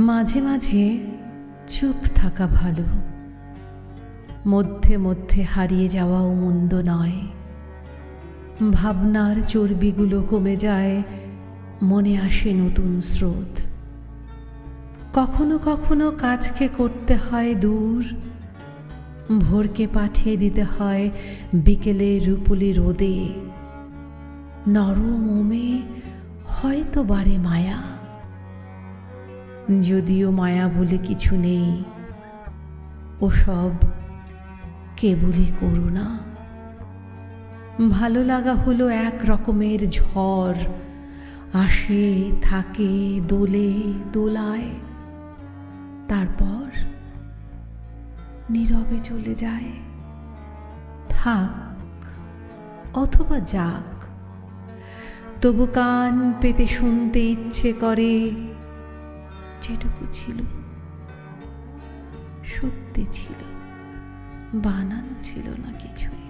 মাঝে মাঝে চুপ থাকা ভালো, মধ্যে মধ্যে হারিয়ে যাওয়াও মন্দ নয়। ভাবনার চর্বিগুলো কমে যায়, মনে আসে নতুন স্রোত। কখনো কখনো কাজকে করতে হয় দূর, ভোরকে পাঠিয়ে দিতে হয় বিকেলে রূপুলি রোদে। নরম মোমে হয়তো বারে মায়া, যদিও মায়া বলে কিছু নেই, ওসব কেবলই করুণা। ভালো লাগা হলো এক রকমের ঝড়, আসে থাকে দোলে দোলায়, তারপর নীরবে চলে যায়। থাক অথবা যাক, তবু কান পেতে শুনতে ইচ্ছে করে, যেটুকু ছিল সত্যি ছিল, বানান ছিল না কিছুই।